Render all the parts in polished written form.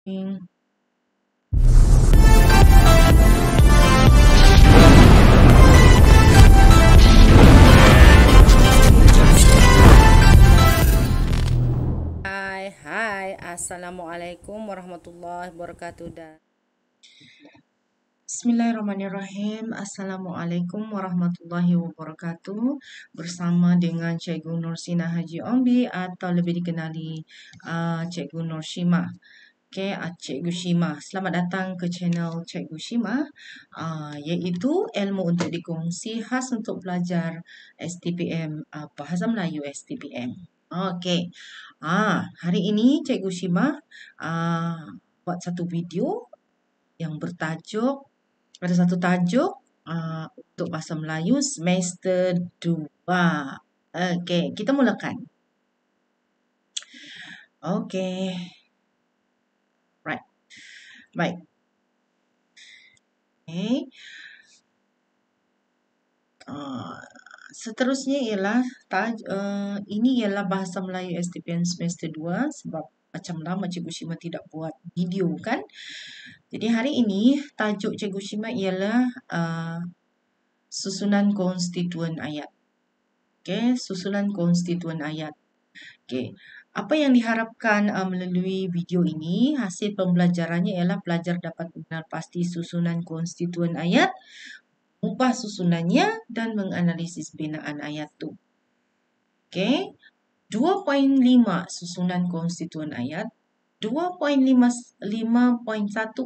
Hai, Assalamualaikum warahmatullahi wabarakatuh. Bismillahirrahmanirrahim. Assalamualaikum warahmatullahi wabarakatuh. Bersama dengan Cikgu Nursina Haji Ombi atau lebih dikenali Cikgu Nurshima. Okay, Cikgu Shima. Selamat datang ke channel Cikgu Shima, iaitu ilmu untuk dikongsi khas untuk belajar STPM, Bahasa Melayu STPM. Okay, hari ini Cikgu Shima buat satu video yang bertajuk, ada satu tajuk untuk Bahasa Melayu semester 2. Okay, kita mulakan. Okay. Right. Baik. Okay. Seterusnya ialah ini ialah Bahasa Melayu STPM semester 2 sebab macam lama Cikgu Shima tidak buat video kan. Jadi hari ini tajuk Cikgu Shima ialah susunan konstituen ayat. Okey, susunan konstituen ayat. Okey, apa yang diharapkan melalui video ini, hasil pembelajarannya ialah pelajar dapat mengenal pasti susunan konstituen ayat, mengubah susunannya dan menganalisis binaan ayat tu. Okey, 2.5 susunan konstituen ayat, 2.5.1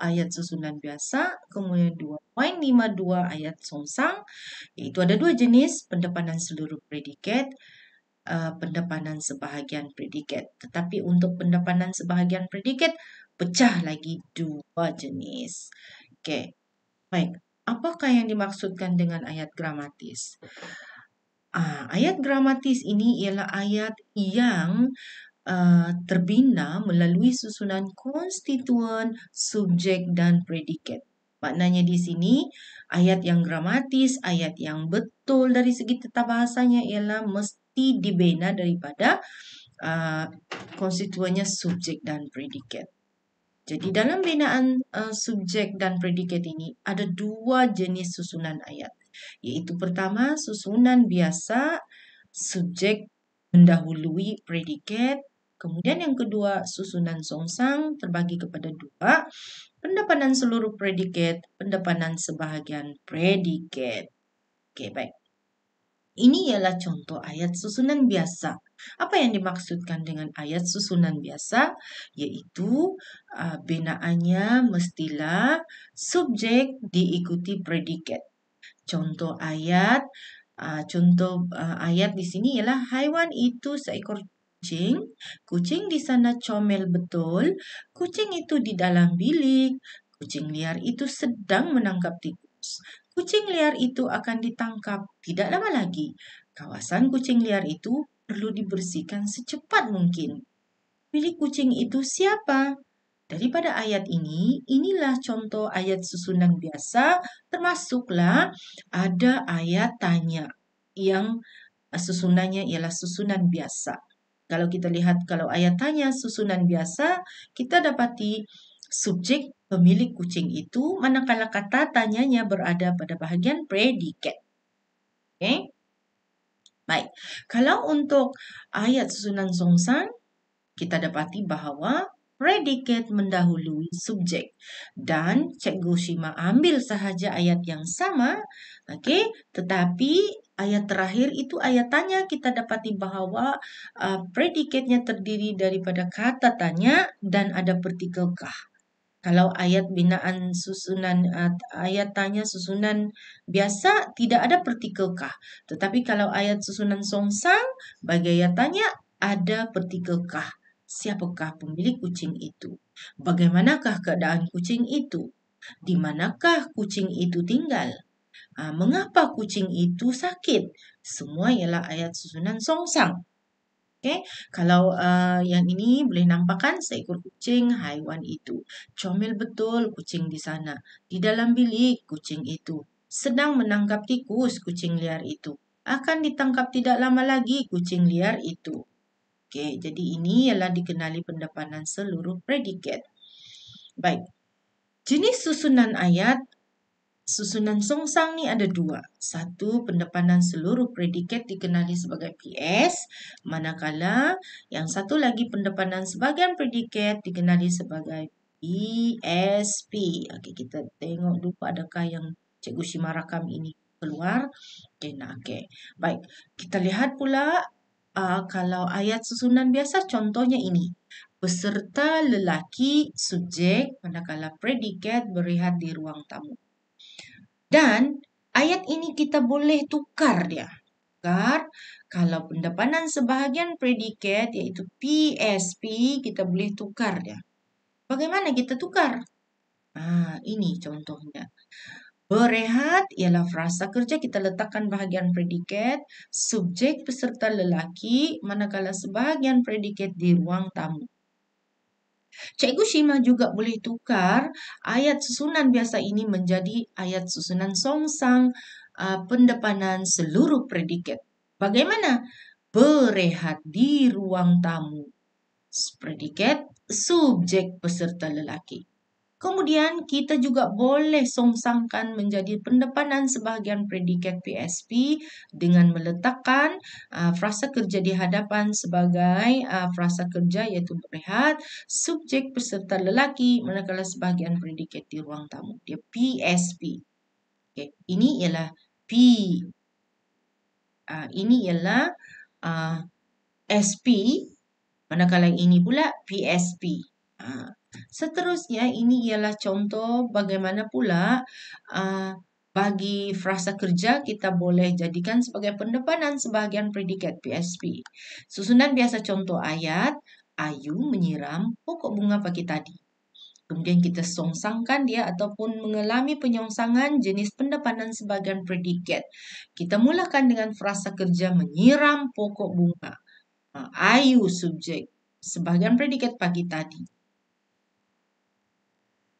ayat susunan biasa, kemudian 2.52 ayat songsang, iaitu ada dua jenis, pendepanan seluruh predikat, pendepanan sebahagian predikat. Tetapi untuk pendepanan sebahagian predikat, pecah lagi dua jenis. Okey, baik. Apakah yang dimaksudkan dengan ayat gramatis? Ayat gramatis ini ialah ayat yang terbina melalui susunan konstituen, subjek dan predikat. Maknanya di sini ayat yang gramatis, ayat yang betul dari segi tata bahasanya ialah mesti dibina daripada konstituennya subjek dan predikat. Jadi dalam binaan subjek dan predikat ini ada dua jenis susunan ayat. Iaitu pertama susunan biasa, subjek mendahului predikat. Kemudian yang kedua susunan songsang terbagi kepada dua, pendepanan seluruh predikat, pendepanan sebahagian predikat. Okey, baik. Ini ialah contoh ayat susunan biasa. Apa yang dimaksudkan dengan ayat susunan biasa? Iaitu binaannya mestilah subjek diikuti predikat. Contoh ayat di sini ialah haiwan itu seekor kucing. Kucing di sana comel betul. Kucing itu di dalam bilik. Kucing liar itu sedang menangkap tikus. Kucing liar itu akan ditangkap tidak lama lagi. Kawasan kucing liar itu perlu dibersihkan secepat mungkin. Milik kucing itu siapa? Daripada ayat ini, inilah contoh ayat susunan biasa, termasuklah ada ayat tanya yang susunannya ialah susunan biasa. Kalau kita lihat, kalau ayat tanya susunan biasa, kita dapati subjek pemilik kucing itu, manakala kata tanyanya berada pada bahagian predikat. Okey? Baik. Kalau untuk ayat susunan songsang, kita dapati bahawa predikat mendahului subjek. Dan Cikgu Shima ambil sahaja ayat yang sama. Okey, tetapi ayat terakhir itu ayat tanya, kita dapati bahawa predikatnya terdiri daripada kata tanya dan ada partikel kah. Kalau ayat binaan susunan ayat tanya susunan biasa tidak ada partikel kah. Tetapi kalau ayat susunan songsang bagi ayat tanya ada partikel kah. Siapakah pemilik kucing itu? Bagaimanakah keadaan kucing itu? Di manakah kucing itu tinggal? Mengapa kucing itu sakit? Semua ialah ayat susunan songsang. Okay. Kalau yang ini boleh nampakkan seekor kucing, haiwan itu. Comel betul kucing di sana. Di dalam bilik kucing itu. Sedang menangkap tikus kucing liar itu. Akan ditangkap tidak lama lagi kucing liar itu. Okey, jadi ini ialah dikenali pendepanan seluruh predikat. Baik, jenis susunan ayat, susunan songsang ni ada dua. Satu, pendepanan seluruh predikat dikenali sebagai PS, manakala yang satu lagi pendepanan sebahagian predikat dikenali sebagai PSP. Okey, kita tengok dulu adakah yang Cikgu Shima rakam ini keluar. Okey. Baik, kita lihat pula kalau ayat susunan biasa contohnya ini. Peserta lelaki subjek manakala predikat berehat di ruang tamu. Dan ayat ini kita boleh tukar dia. Tukar, kalau pendepanan sebahagian predikat iaitu PSP, kita boleh tukar dia. Bagaimana kita tukar? Ini contohnya. Berehat ialah frasa kerja, kita letakkan bahagian predikat, subjek peserta lelaki, manakala sebahagian predikat di ruang tamu. Cikgu Shima juga boleh tukar ayat susunan biasa ini menjadi ayat susunan songsang pendepanan seluruh predikat. Bagaimana? Berehat di ruang tamu. Predikat subjek peserta lelaki. Kemudian kita juga boleh songsangkan menjadi pendepanan sebahagian predikat PSP dengan meletakkan frasa kerja di hadapan sebagai frasa kerja iaitu berehat, subjek peserta lelaki manakala sebahagian predikat di ruang tamu. Dia PSP. Okay. Ini ialah SP, manakala ini pula PSP. Seterusnya ini ialah contoh bagaimana pula bagi frasa kerja kita boleh jadikan sebagai pendepanan sebahagian predikat PSP. Susunan biasa contoh ayat, Ayu menyiram pokok bunga pagi tadi. Kemudian kita songsangkan dia ataupun mengalami penyongsangan jenis pendepanan sebahagian predikat. Kita mulakan dengan frasa kerja menyiram pokok bunga. Ayu subjek, sebahagian predikat pagi tadi.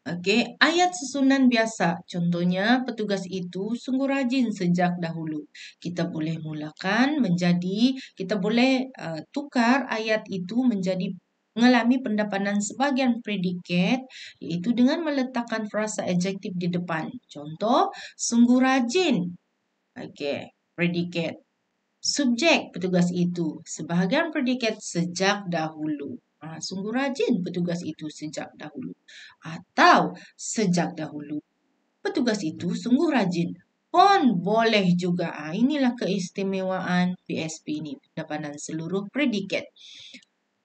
Okey, ayat susunan biasa. Contohnya, petugas itu sungguh rajin sejak dahulu. Kita boleh mulakan menjadi, kita boleh tukar ayat itu menjadi mengalami pendepanan sebahagian predikat iaitu dengan meletakkan frasa adjektif di depan. Contoh, sungguh rajin. Okey, predikat. Subjek petugas itu, sebahagian predikat sejak dahulu. Sungguh rajin petugas itu sejak dahulu. Atau sejak dahulu petugas itu sungguh rajin. Pun boleh juga. Inilah keistimewaan PSP ini, pendepanan seluruh predikat.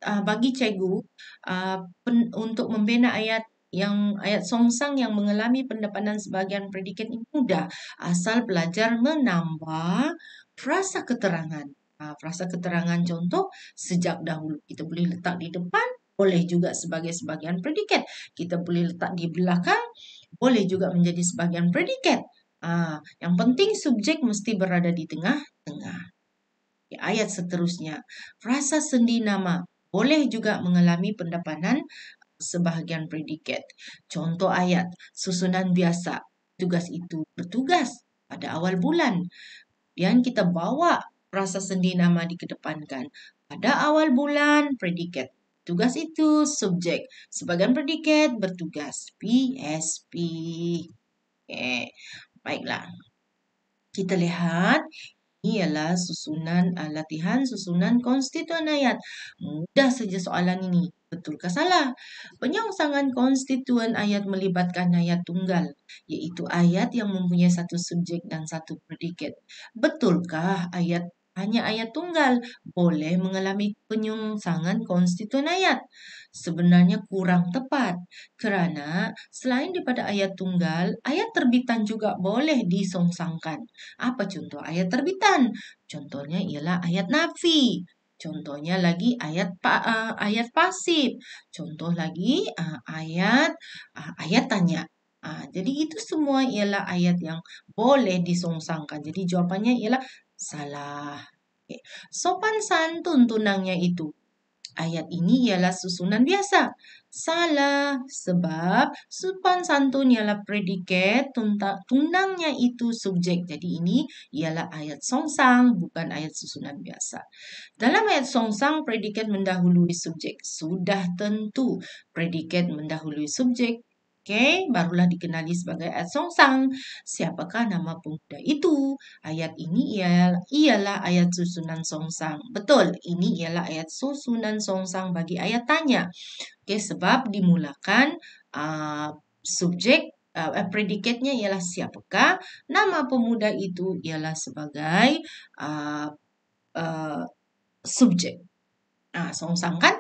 Bagi cikgu, untuk membina ayat songsang yang mengalami pendepanan sebahagian predikat ini mudah. Asal pelajar menambah frasa keterangan. Frasa keterangan contoh sejak dahulu. Kita boleh letak di depan, boleh juga sebagai sebahagian predikat. Kita boleh letak di belakang, boleh juga menjadi sebahagian predikat. Yang penting subjek mesti berada di tengah-tengah. Ayat seterusnya. Frasa sendi nama boleh juga mengalami pendepanan sebahagian predikat. Contoh ayat, susunan biasa. Tugas itu bertugas pada awal bulan. Dan kita bawa frasa sendi nama dikedepankan. Pada awal bulan, predikat. Tugas itu subjek. Sebahagian predikat bertugas. PSP. Okay. Baiklah. Kita lihat. Ini ialah susunan latihan susunan konstituen ayat. Mudah saja soalan ini. Betulkah salah? Penyongsangan konstituen ayat melibatkan ayat tunggal, iaitu ayat yang mempunyai satu subjek dan satu predikat. Betulkah hanya ayat tunggal boleh mengalami penyongsangan konstituen ayat? Sebenarnya kurang tepat kerana selain daripada ayat tunggal, ayat terbitan juga boleh disongsangkan. Apa contoh ayat terbitan? Contohnya ialah ayat nafi. Contohnya lagi ayat pasif. Contoh lagi ayat tanya. Jadi itu semua ialah ayat yang boleh disongsangkan. Jadi jawapannya ialah salah. Okay. Sopan santun tunangnya itu. Ayat ini ialah susunan biasa. Salah sebab sopan santun ialah predikat, tunangnya itu subjek. Jadi ini ialah ayat songsang, bukan ayat susunan biasa. Dalam ayat songsang, predikat mendahului subjek. Sudah tentu predikat mendahului subjek Oke, barulah dikenali sebagai ayat Songsang. Siapakah nama pemuda itu? Ayat ini ialah ayat susunan Songsang. Betul, ini ialah ayat susunan Songsang bagi ayat tanya. Oke, sebab dimulakan subjek predikatnya ialah siapakah, nama pemuda itu ialah sebagai subjek. Songsang kan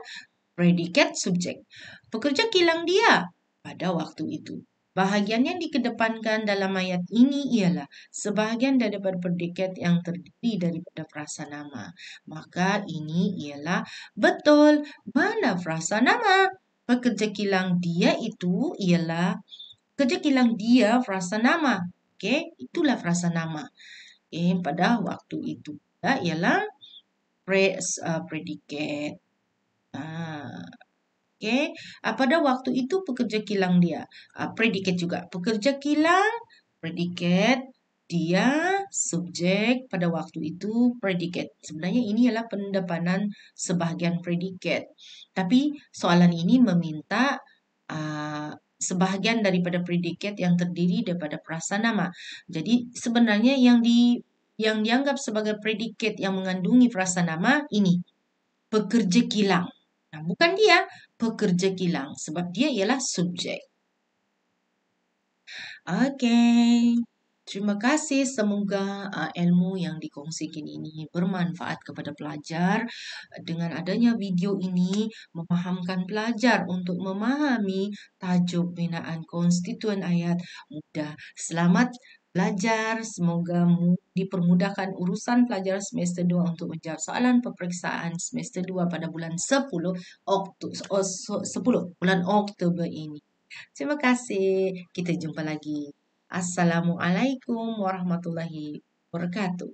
predikat subjek. Pekerja kilang dia pada waktu itu. Bahagian yang dikedepankan dalam ayat ini ialah sebahagian daripada predikat yang terdiri daripada frasa nama. Maka ini ialah betul. Mana frasa nama? Pekerja kilang dia itu ialah pekerja kilang dia frasa nama. Oke, itulah frasa nama. Pada waktu itu ialah predikat. Oke, pada waktu itu pekerja kilang dia, predikat juga. Pekerja kilang, predikat, dia, subjek, pada waktu itu predikat. Sebenarnya ini adalah pendepanan sebahagian predikat. Tapi soalan ini meminta sebahagian daripada predikat yang terdiri daripada prasanama. Jadi sebenarnya yang dianggap sebagai predikat yang mengandungi prasanama ini pekerja kilang. Nah, bukan dia, pekerja kilang. Sebab dia ialah subjek. Oke. Terima kasih. Semoga ilmu yang dikongsikan ini bermanfaat kepada pelajar. Dengan adanya video ini, memahamkan pelajar untuk memahami tajuk binaan konstituen ayat mudah. Selamat belajar. Semoga dipermudahkan urusan pelajar semester 2 untuk menjawab soalan peperiksaan semester 2 pada bulan 10 bulan Oktober ini. Terima kasih. Kita jumpa lagi. Assalamualaikum warahmatullahi wabarakatuh.